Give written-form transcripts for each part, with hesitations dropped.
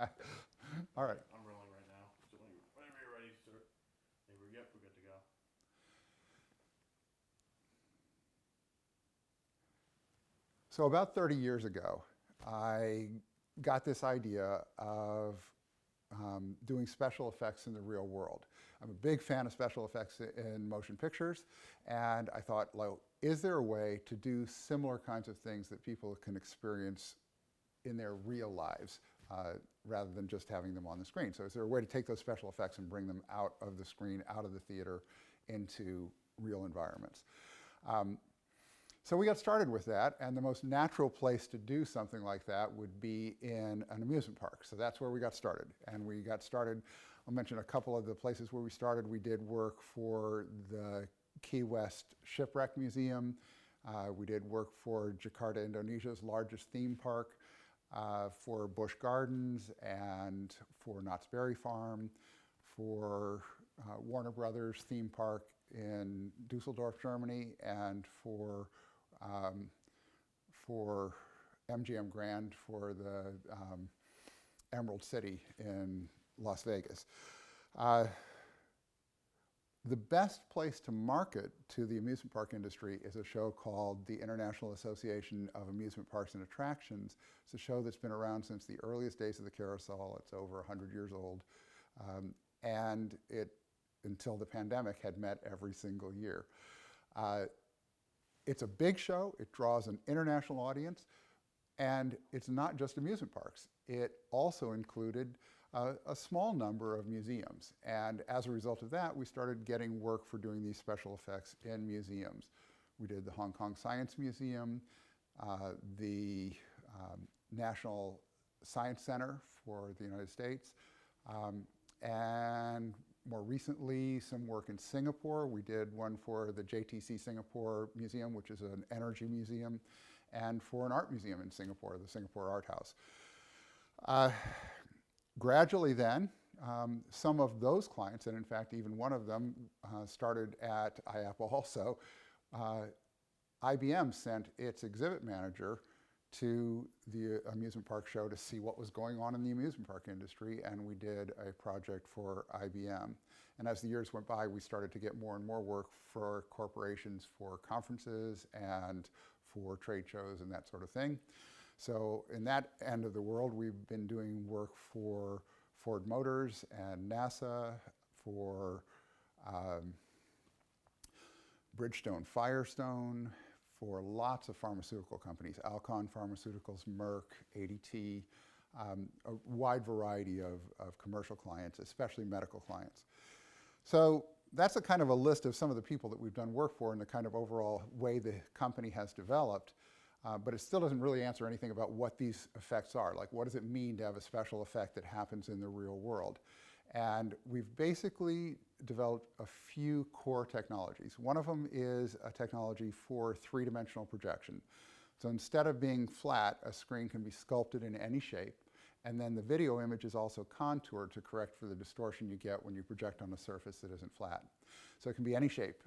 All right. I'm rolling right now. So whenever you're ready, sir. Yep, we're good to go. So about 30 years ago, I got this idea of doing special effects in the real world. I'm a big fan of special effects in motion pictures, and I thought, well, is there a way to do similar kinds of things that people can experience in their real lives rather than just having them on the screen? So is there a way to take those special effects and bring them out of the screen, out of the theater, into real environments? So we got started with that, and the most natural place to do something like that would be in an amusement park. So that's where we got started. And we got started, I'll mention a couple of the places where we started. We did work for the Key West Shipwreck Museum. We did work for Jakarta, Indonesia's largest theme park, for Busch Gardens and for Knott's Berry Farm, for Warner Brothers theme park in Dusseldorf, Germany, and for MGM Grand for the Emerald City in Las Vegas. The best place to market to the amusement park industry is a show called the International Association of Amusement Parks and Attractions. It's a show that's been around since the earliest days of the carousel. It's over 100 years old. And it, until the pandemic, had met every single year. It's a big show. It draws an international audience. And it's not just amusement parks. It also included a small number of museums. And as a result of that, we started getting work for doing these special effects in museums. We did the Hong Kong Science Museum, the National Science Center for the United States, and more recently, some work in Singapore. We did one for the JTC Singapore Museum, which is an energy museum, and for an art museum in Singapore, the Singapore Art House. Gradually then, some of those clients, and in fact even one of them started at IAPA also, IBM sent its exhibit manager to the amusement park show to see what was going on in the amusement park industry, and we did a project for IBM. And as the years went by, we started to get more and more work for corporations for conferences and for trade shows and that sort of thing. So in that end of the world, we've been doing work for Ford Motors and NASA, for Bridgestone Firestone, for lots of pharmaceutical companies, Alcon Pharmaceuticals, Merck, ADT, a wide variety of commercial clients, especially medical clients. So that's a kind of a list of some of the people that we've done work for and the kind of overall way the company has developed. But it still doesn't really answer anything about what these effects are. Like, what does it mean to have a special effect that happens in the real world? And we've basically developed a few core technologies. One of them is a technology for three-dimensional projection. So instead of being flat, a screen can be sculpted in any shape. And then the video image is also contoured to correct for the distortion you get when you project on a surface that isn't flat. So it can be any shape.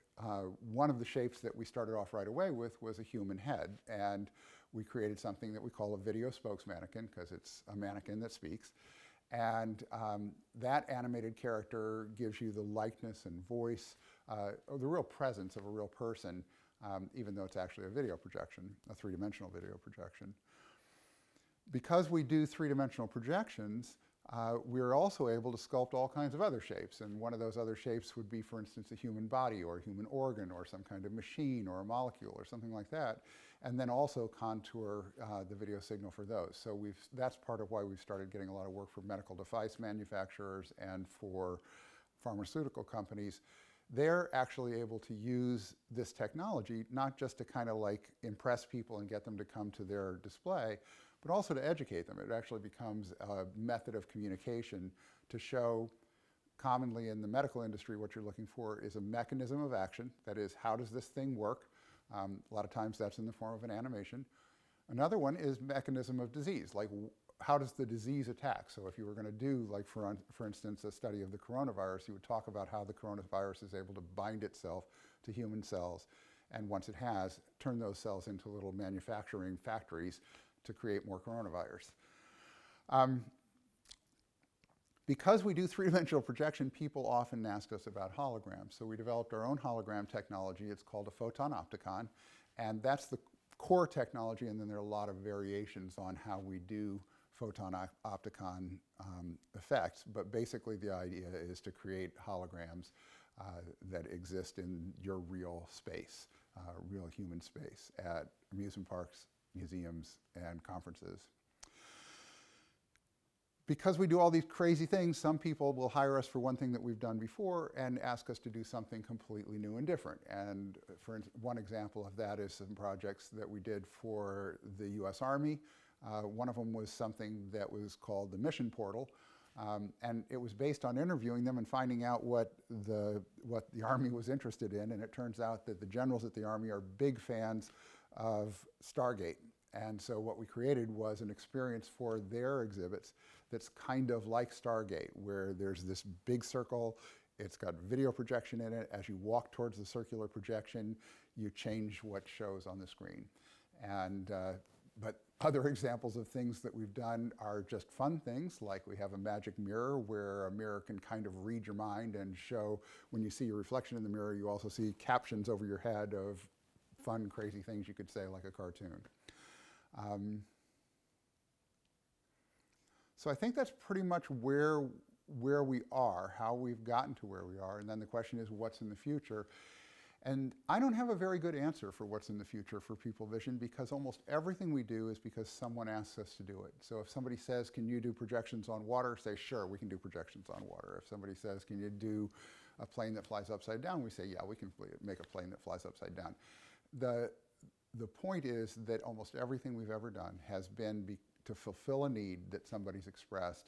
One of the shapes that we started off right away with was a human head. And we created something that we call a video spokesmannequin, because it's a mannequin that speaks. And that animated character gives you the likeness and voice, or the real presence of a real person, even though it's actually a video projection, a three-dimensional video projection. Because we do three-dimensional projections, we're also able to sculpt all kinds of other shapes. And one of those other shapes would be, for instance, a human body or a human organ or some kind of machine or a molecule or something like that, and then also contour the video signal for those. So that's part of why we've started getting a lot of work for medical device manufacturers and for pharmaceutical companies. They're actually able to use this technology not just to kind of like impress people and get them to come to their display, but also to educate them. It actually becomes a method of communication to show, commonly in the medical industry, what you're looking for is a mechanism of action. That is, how does this thing work? A lot of times that's in the form of an animation. Another one is mechanism of disease, like how does the disease attack? So if you were going to do, like for instance, a study of the coronavirus, you would talk about how the coronavirus is able to bind itself to human cells, and once it has, turn those cells into little manufacturing factories to create more coronavirus. Because we do three-dimensional projection, people often ask us about holograms. So we developed our own hologram technology. It's called a photon opticon, and that's the core technology, and then there are a lot of variations on how we do photon opticon effects. But basically the idea is to create holograms that exist in your real space, real human space, at amusement parks, museums, and conferences. Because we do all these crazy things, some people will hire us for one thing that we've done before and ask us to do something completely new and different. And for one example of that is some projects that we did for the US Army. One of them was something that was called the Mission Portal. And it was based on interviewing them and finding out what the Army was interested in. And it turns out that the generals at the Army are big fans of Stargate. And so what we created was an experience for their exhibits that's kind of like Stargate, where there's this big circle, it's got video projection in it. As you walk towards the circular projection, you change what shows on the screen. And, but other examples of things that we've done are just fun things, like we have a magic mirror where a mirror can kind of read your mind and show, when you see your reflection in the mirror, you also see captions over your head of fun, crazy things you could say, like a cartoon. So I think that's pretty much where we are, how we've gotten to where we are, and then the question is what's in the future. And I don't have a very good answer for what's in the future for People Vision, because almost everything we do is because someone asks us to do it. So if somebody says, can you do projections on water? Say, sure, we can do projections on water. If somebody says, can you do a plane that flies upside down? We say, yeah, we can make a plane that flies upside down. The point is that almost everything we've ever done has been to fulfill a need that somebody's expressed.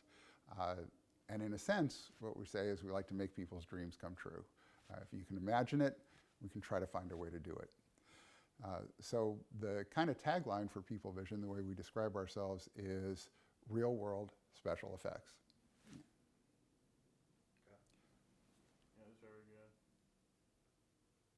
And in a sense, what we say is we like to make people's dreams come true. If you can imagine it, we can try to find a way to do it. So the kind of tagline for People Vision, the way we describe ourselves, is real world special effects.